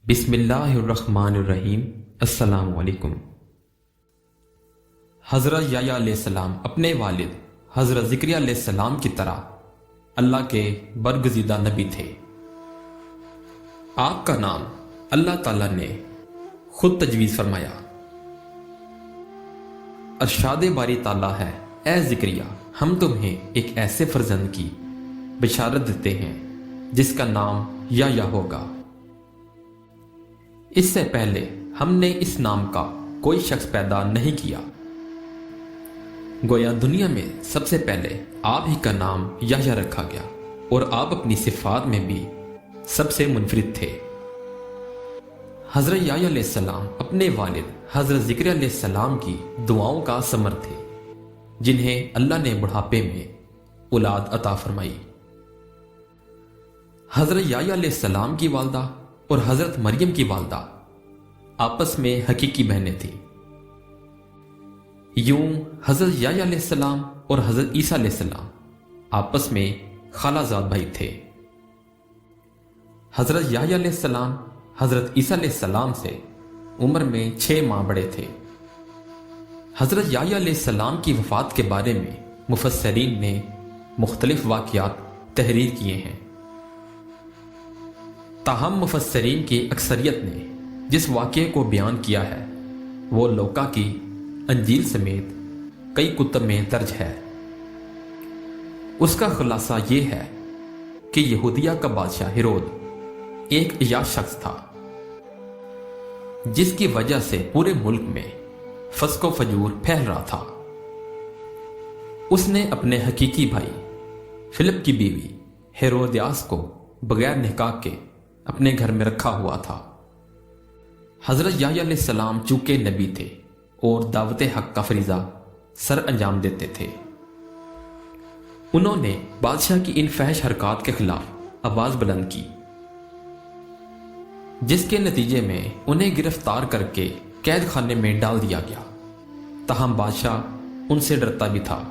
بسم اللہ الرحمن الرحیم۔ السلام علیکم۔ حضرت یحییٰ علیہ السلام اپنے والد حضرت زکریا علیہ السلام کی طرح اللہ کے برگزیدہ نبی تھے۔ آپ کا نام اللہ تعالیٰ نے خود تجویز فرمایا۔ ارشاد باری تعالیٰ ہے، اے زکریا، ہم تمہیں ایک ایسے فرزند کی بشارت دیتے ہیں جس کا نام یحییٰ ہوگا۔ اس سے پہلے ہم نے اس نام کا کوئی شخص پیدا نہیں کیا، گویا دنیا میں سب سے پہلے آپ ہی کا نام یحییٰ رکھا گیا، اور آپ اپنی صفات میں بھی سب سے منفرد تھے۔ حضرت یحییٰ علیہ السلام اپنے والد حضرت زکریا علیہ السلام کی دعاؤں کا ثمر تھے، جنہیں اللہ نے بڑھاپے میں اولاد عطا فرمائی۔ حضرت یحییٰ علیہ السلام کی والدہ اور حضرت مریم کی والدہ آپس میں حقیقی بہنیں تھیں۔ یوں حضرت یحییٰ علیہ السلام اور حضرت عیسیٰ علیہ السلام آپس میں خالہ زاد بھائی تھے۔ حضرت یحییٰ علیہ السلام حضرت عیسیٰ علیہ السلام سے عمر میں 6 ماہ بڑے تھے۔ حضرت یحییٰ علیہ السلام کی وفات کے بارے میں مفسرین نے مختلف واقعات تحریر کیے ہیں، تاہم مفسرین کی اکثریت نے جس واقعے کو بیان کیا ہے وہ لوقا کی انجیل سمیت کئی کتب میں درج ہے۔ اس کا خلاصہ یہ ہے کہ یہودیہ کا بادشاہ ہیرود ایک عیاش شخص تھا، جس کی وجہ سے پورے ملک میں فسق و فجور پھیل رہا تھا۔ اس نے اپنے حقیقی بھائی فلپ کی بیوی ہیرودیاس کو بغیر نکاح کے اپنے گھر میں رکھا ہوا تھا۔ حضرت یحییٰ علیہ السلام چونکہ نبی تھے اور دعوت حق کا فریضہ سر انجام دیتے تھے، انہوں نے بادشاہ کی ان فحش حرکات کے خلاف آواز بلند کی، جس کے نتیجے میں انہیں گرفتار کر کے قید خانے میں ڈال دیا گیا۔ تاہم بادشاہ ان سے ڈرتا بھی تھا۔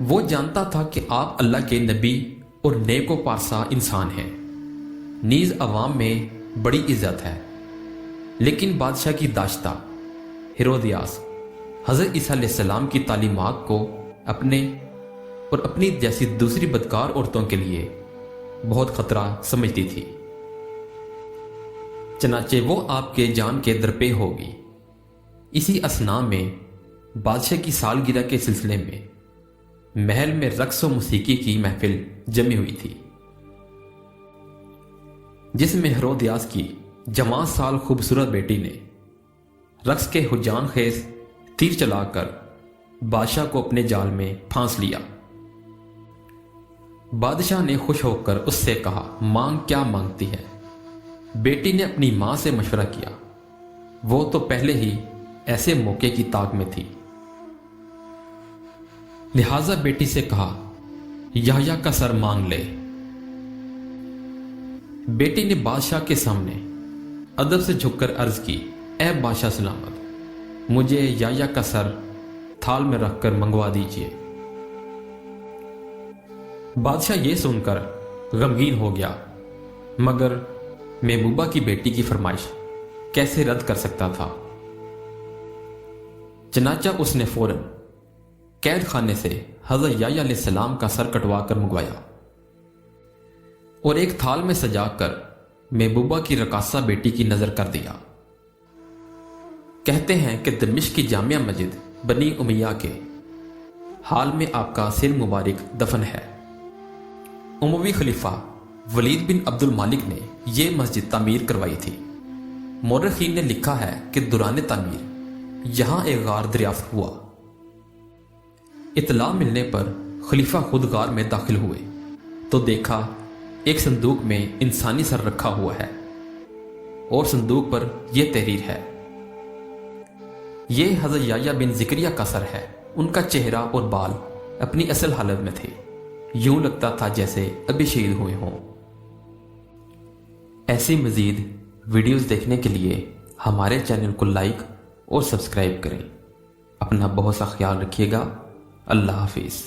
وہ جانتا تھا کہ آپ اللہ کے نبی اور نیک و پارسا انسان ہیں، نیز عوام میں بڑی عزت ہے، لیکن بادشاہ کی داشتہ ہیرودیاس حضرت عیسیٰ علیہ السلام کی تعلیمات کو اپنے اور اپنی جیسی دوسری بدکار عورتوں کے لیے بہت خطرہ سمجھتی تھی، چنانچہ وہ آپ کے جان کے درپے ہوگی۔ اسی اثناء میں بادشاہ کی سالگرہ کے سلسلے میں محل میں رقص و موسیقی کی محفل جمی ہوئی تھی، جس میں ہیرودیاس کی جوان سال خوبصورت بیٹی نے رقص کے حجان خیز تیر چلا کر بادشاہ کو اپنے جال میں پھانس لیا۔ بادشاہ نے خوش ہو کر اس سے کہا، مانگ کیا مانگتی ہے؟ بیٹی نے اپنی ماں سے مشورہ کیا، وہ تو پہلے ہی ایسے موقع کی طاق میں تھی، لہذا بیٹی سے کہا، یحییٰ کا سر مانگ لے۔ بیٹی نے بادشاہ کے سامنے ادب سے جھک کر عرض کی، اے بادشاہ سلامت، مجھے یحییٰ کا سر تھال میں رکھ کر منگوا دیجیے۔ بادشاہ یہ سن کر غمگین ہو گیا، مگر محبوبہ کی بیٹی کی فرمائش کیسے رد کر سکتا تھا؟ چنانچہ اس نے فوراً قید خانے سے حضرت یحییٰ علیہ السلام کا سر کٹوا کر منگوایا اور ایک تھال میں سجا کر محبوبہ کی رقاصہ بیٹی کی نظر کر دیا۔ کہتے ہیں کہ دمشق کی جامع مسجد بنی امیہ کے حال میں آپ کا سر مبارک دفن ہے۔ اموی خلیفہ ولید بن عبد المالک نے یہ مسجد تعمیر کروائی تھی۔ مورخین نے لکھا ہے کہ دوران تعمیر یہاں ایک غار دریافت ہوا۔ اطلاع ملنے پر خلیفہ خود غار میں داخل ہوئے تو دیکھا ایک صندوق میں انسانی سر رکھا ہوا ہے، اور صندوق پر یہ تحریر ہے، یہ حضرت یحییٰ بن زکریا کا سر ہے۔ ان کا چہرہ اور بال اپنی اصل حالت میں تھے، یوں لگتا تھا جیسے ابھی شہید ہوئے ہوں۔ ایسی مزید ویڈیوز دیکھنے کے لیے ہمارے چینل کو لائک اور سبسکرائب کریں۔ اپنا بہت سا خیال رکھیے گا۔ اللہ حافظ۔